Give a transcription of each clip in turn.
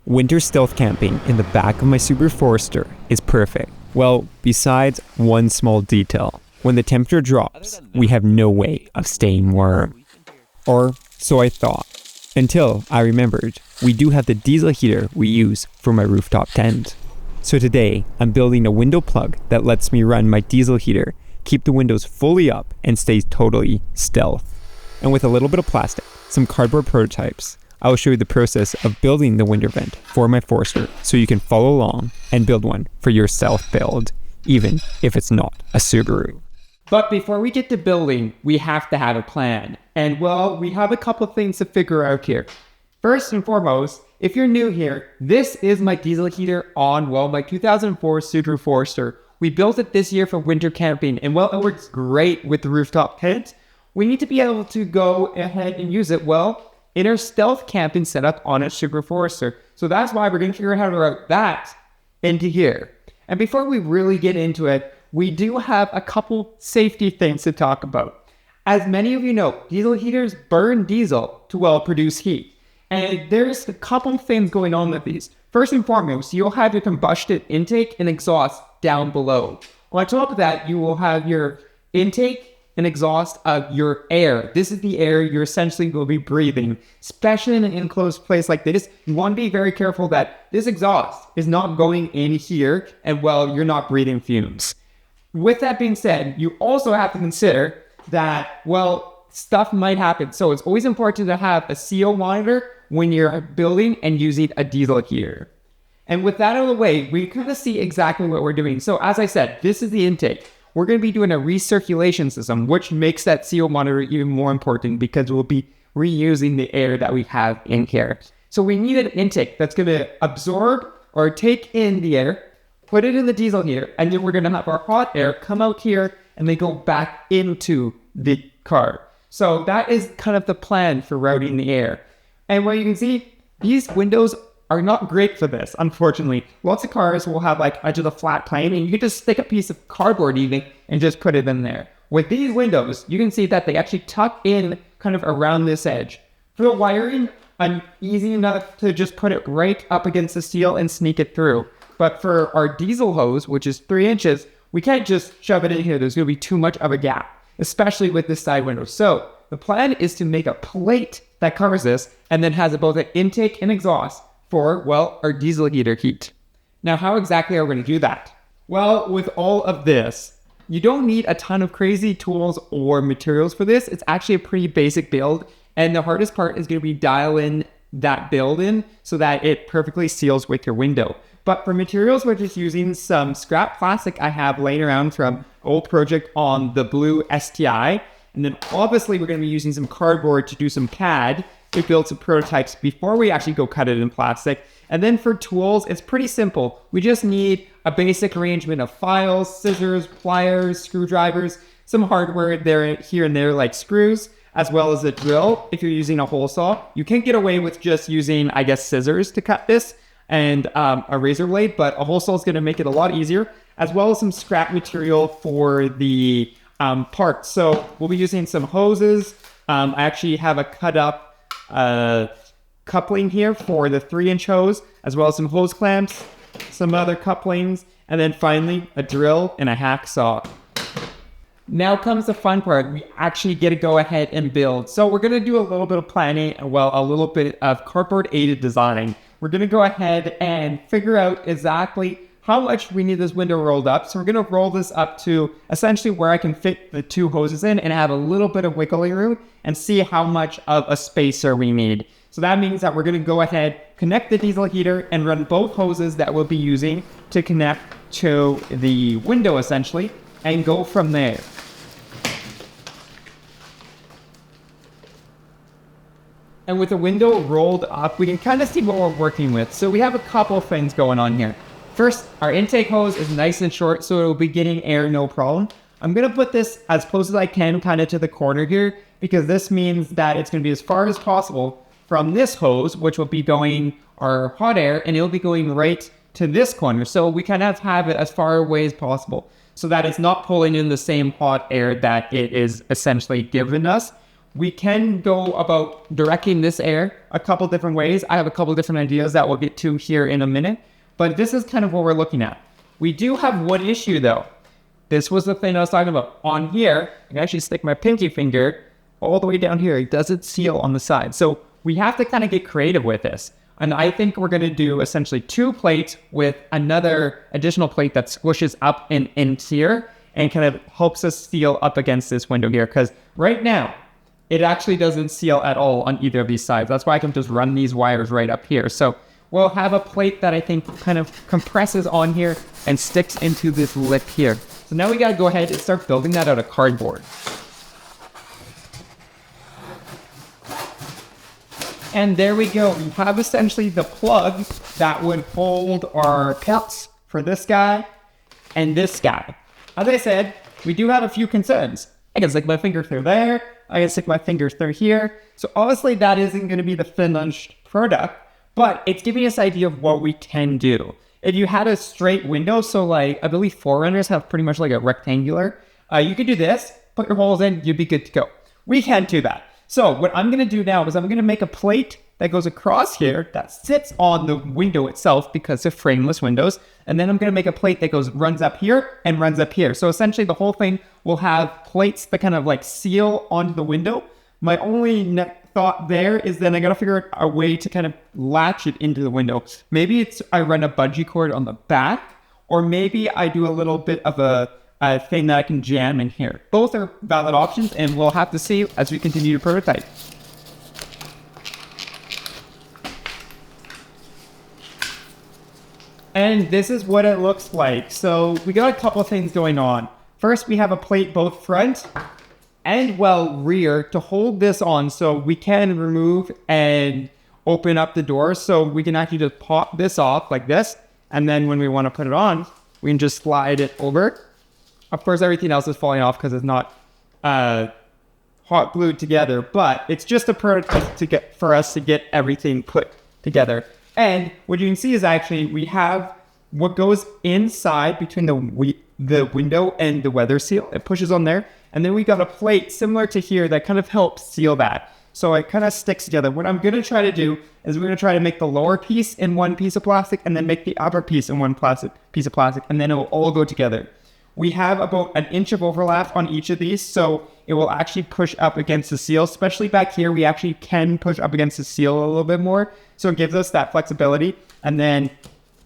Winter stealth camping in the back of my Subaru Forester is perfect. Well, besides one small detail. When the temperature drops, we have no way of staying warm. Or so I thought. Until I remembered, we do have the diesel heater we use for my rooftop tent. So today, I'm building a window plug that lets me run my diesel heater, keep the windows fully up, and stays totally stealth. And with a little bit of plastic, some cardboard prototypes, I will show you the process of building the window vent for my Forester so you can follow along and build one for your stealth build, even if it's not a Subaru. But before we get to building, we have to have a plan. And well, we have a couple things to figure out here. First and foremost, if you're new here, this is my diesel heater on, well, my 2004 Subaru Forester. We built it this year for winter camping, and well, it works great with the rooftop tent. We need to be able to go ahead and use it, well, in our stealth camping setup on a Subaru Forester. So that's why we're going to figure out how to route that into here. And before we really get into it, we do have a couple safety things to talk about. As many of you know, diesel heaters burn diesel to, well, produce heat. And there's a couple things going on with these. First and foremost, you'll have your combustion intake and exhaust down below. On top of that, you will have your intake and exhaust of your air. This is the air you're essentially will be breathing, especially in an enclosed place like this. You want to be very careful that this exhaust is not going in here and, well, you're not breathing fumes. With that being said, you also have to consider that, well, stuff might happen. So it's always important to have a CO monitor when you're building and using a diesel heater. And with that out of the way, we kind of see exactly what we're doing. So as I said, this is the intake. We're going to be doing a recirculation system, which makes that CO monitor even more important because we'll be reusing the air that we have in here. So we need an intake that's going to absorb or take in the air, put it in the diesel heater, and then we're going to have our hot air come out here and then go back into the car. So that is kind of the plan for routing the air. And what you can see, these windows are not great for this, unfortunately. Lots of cars will have like edge of the flat plane, and you can just stick a piece of cardboard even and just put it in there. With these windows, you can see that they actually tuck in kind of around this edge. For the wiring, I'm easy enough to just put it right up against the steel and sneak it through. But for our diesel hose, which is 3 inches, we can't just shove it in here. There's going to be too much of a gap, especially with this side window. So the plan is to make a plate that covers this and then has both an intake and exhaust for, well, our diesel heater heat. Now, how exactly are we going to do that? Well, with all of this, you don't need a ton of crazy tools or materials for this. It's actually a pretty basic build, and the hardest part is going to be dialing that build in so that it perfectly seals with your window. But for materials, we're just using some scrap plastic I have laying around from old project on the blue STI, and then obviously we're going to be using some cardboard to do some CAD. We build some prototypes before we actually go cut it in plastic. And then for tools, it's pretty simple. We just need a basic arrangement of files, scissors, pliers, screwdrivers, some hardware there, here and there like screws, as well as a drill. If you're using a hole saw, you can get away with just using, I guess, scissors to cut this and a razor blade, but a hole saw is going to make it a lot easier, as well as some scrap material for the parts. So we'll be using some hoses. I actually have a cut up coupling here for the 3-inch hose, as well as some hose clamps, some other couplings, and then finally a drill and a hacksaw. Now comes the fun part. We actually get to go ahead and build. So we're going to do a little bit of planning, well, a little bit of cardboard aided designing. We're going to go ahead and figure out exactly how much we need this window rolled up. So we're going to roll this up to essentially where I can fit the 2 hoses in and have a little bit of wiggling room and see how much of a spacer we need. So that means that we're going to go ahead, connect the diesel heater and run both hoses that we'll be using to connect to the window essentially and go from there. And with the window rolled up, we can kind of see what we're working with. So we have a couple of things going on here. First, our intake hose is nice and short, so it will be getting air no problem. I'm going to put this as close as I can kind of to the corner here, because this means that it's going to be as far as possible from this hose, which will be going our hot air, and it'll be going right to this corner. So we kind of have it as far away as possible so that it's not pulling in the same hot air that it is essentially giving us. we can go about directing this air a couple different ways. I have a couple different ideas that we'll get to here in a minute, but this is kind of what we're looking at. We do have one issue though. This was the thing I was talking about. On here, I can actually stick my pinky finger all the way down here. It doesn't seal on the side. So we have to kind of get creative with this. And I think we're going to do essentially 2 plates with another additional plate that squishes up and in here and kind of helps us seal up against this window here. Because right now, it actually doesn't seal at all on either of these sides. That's why I can just run these wires right up here. So we'll have a plate that I think kind of compresses on here and sticks into this lip here. So now we got to go ahead and start building that out of cardboard. And there we go. We have essentially the plug that would hold our cups for this guy and this guy. As I said, we do have a few concerns. I can stick my finger through there. I can stick my fingers through here. So obviously that isn't going to be the finished product, but it's giving us an idea of what we can do. If you had a straight window, so like I believe Forerunners have pretty much like a rectangular, you could do this, put your holes in, you'd be good to go. We can't do that. So what I'm going to do now is I'm going to make a plate that goes across here that sits on the window itself because they're frameless windows. And then I'm going to make a plate that runs up here and runs up here. So essentially the whole thing will have plates that kind of like seal onto the window. My only thought there is then I got to figure out a way to kind of latch it into the window. Maybe I run a bungee cord on the back, or maybe I do a little bit of a thing that I can jam in here. Both are valid options, and we'll have to see as we continue to prototype. And this is what it looks like. So we got a couple of things going on. First, we have a plate both front and rear to hold this on, so we can remove and open up the door, so we can actually just pop this off like this, and then when we want to put it on, we can just slide it over. Of course, everything else is falling off because it's not hot glued together, but it's just a prototype for us to get everything put together. And what you can see is actually we have what goes inside between the window and the weather seal. It pushes on there. And then we got a plate similar to here that kind of helps seal that. So it kind of sticks together. What I'm going to try to do is we're going to try to make the lower piece in one piece of plastic and then make the upper piece in one piece of plastic, and then it will all go together. We have about 1 inch of overlap on each of these, so it will actually push up against the seal, especially back here. We actually can push up against the seal a little bit more. So it gives us that flexibility. And then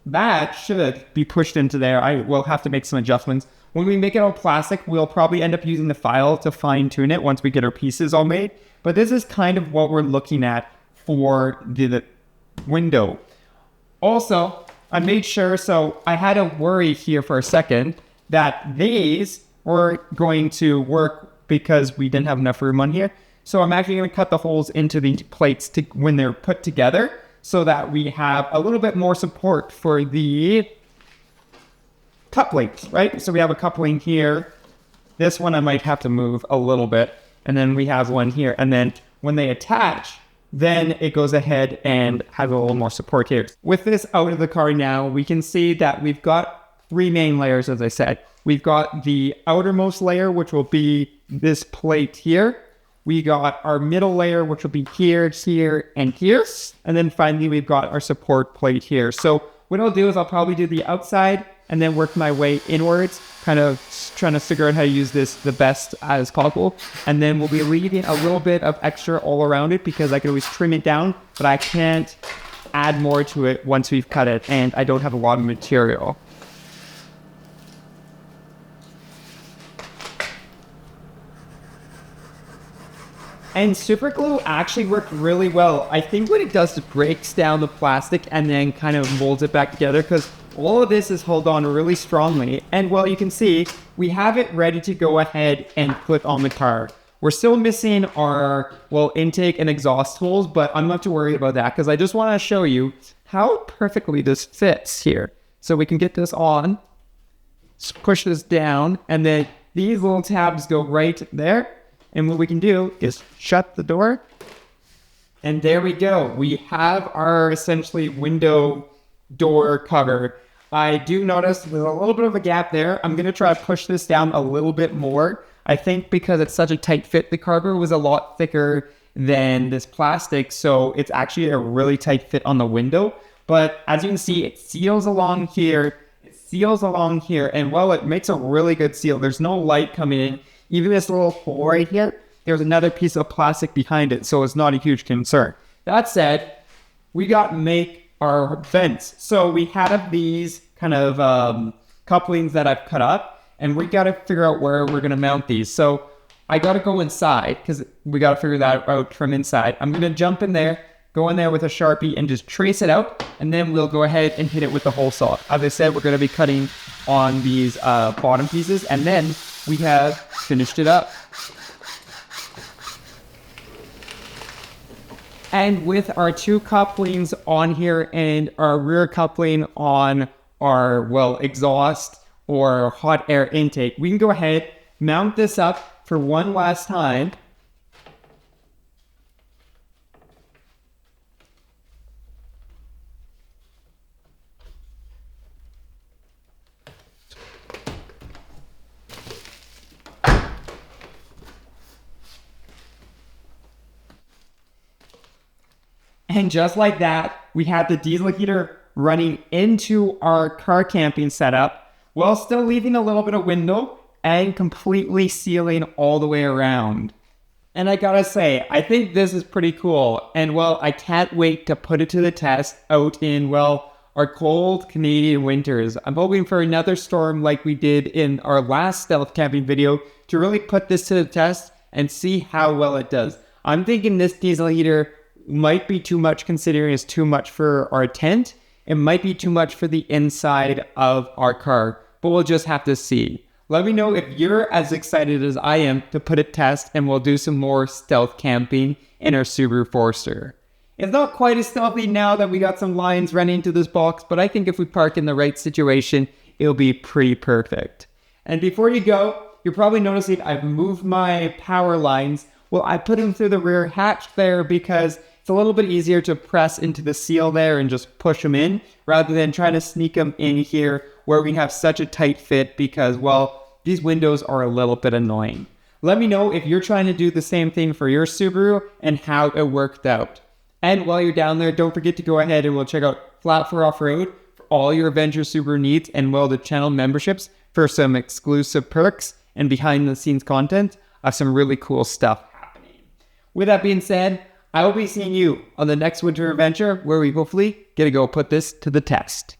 that should be pushed into there. I will have to make some adjustments. When we make it all plastic, we'll probably end up using the file to fine tune it once we get our pieces all made. But this is kind of what we're looking at for the window. Also, I made sure, so I had a worry here for a second that these were going to work because we didn't have enough room on here. So I'm actually going to cut the holes into these plates when they're put together so that we have a little bit more support for the couplings, right? So we have a coupling here. This one I might have to move a little bit. And then we have one here. And then when they attach, then it goes ahead and has a little more support here. With this out of the car now, we can see that we've got 3 main layers, as I said. We've got the outermost layer, which will be this plate here. We got our middle layer, which will be here, here, and here. And then finally, we've got our support plate here. So what I'll do is I'll probably do the outside and then work my way inwards, kind of trying to figure out how to use this the best as possible. And then we'll be leaving a little bit of extra all around it because I can always trim it down, but I can't add more to it once we've cut it, and I don't have a lot of material. And super glue actually worked really well. I think what it does is breaks down the plastic and then kind of molds it back together, because all of this is held on really strongly. And well, you can see we have it ready to go ahead and put on the car. We're still missing our, intake and exhaust holes, but I'm not too worried about that because I just want to show you how perfectly this fits here. So we can get this on, push this down, and then these little tabs go right there. And what we can do is shut the door. And there we go. We have our essentially window door cover. I do notice there's a little bit of a gap there. I'm going to try to push this down a little bit more. I think because it's such a tight fit, the cardboard was a lot thicker than this plastic, so it's actually a really tight fit on the window. But as you can see, it seals along here, and well, it makes a really good seal. There's no light coming in. Even this little hole right here, there's another piece of plastic behind it, so it's not a huge concern. That said, we got to make our vents. So we have these kind of couplings that I've cut up, and we got to figure out where we're going to mount these. So I got to go inside because we got to figure that out from inside. I'm going to jump in there, go in there with a Sharpie and just trace it out, and then we'll go ahead and hit it with the hole saw. As I said, we're going to be cutting on these bottom pieces, and then we have finished it up. And with our two couplings on here and our rear coupling on our, well, exhaust or hot air intake, we can go ahead, mount this up for one last time. And just like that, we have the diesel heater running into our car camping setup while still leaving a little bit of window and completely sealing all the way around. And I gotta say, I think this is pretty cool. And well, I can't wait to put it to the test out in, well, our cold Canadian winters. I'm hoping for another storm like we did in our last stealth camping video to really put this to the test and see how well it does. I'm thinking this diesel heater might be too much, considering it's too much for our tent. It might be too much for the inside of our car, but we'll just have to see. Let me know if you're as excited as I am to put it test, and we'll do some more stealth camping in our Subaru Forester. It's not quite as stealthy now that we got some lines running into this box, but I think if we park in the right situation, it'll be pretty perfect. And before you go, you're probably noticing I've moved my power lines. Well, I put them through the rear hatch there because it's a little bit easier to press into the seal there and just push them in rather than trying to sneak them in here where we have such a tight fit because, well, these windows are a little bit annoying. Let me know if you're trying to do the same thing for your Subaru and how it worked out. And while you're down there, don't forget to go ahead and we'll check out Flat for Off-Road for all your Adventure Subaru needs, and well, the channel memberships for some exclusive perks and behind the scenes content of some really cool stuff happening. With that being said, I will be seeing you on the next winter adventure where we hopefully get to go put this to the test.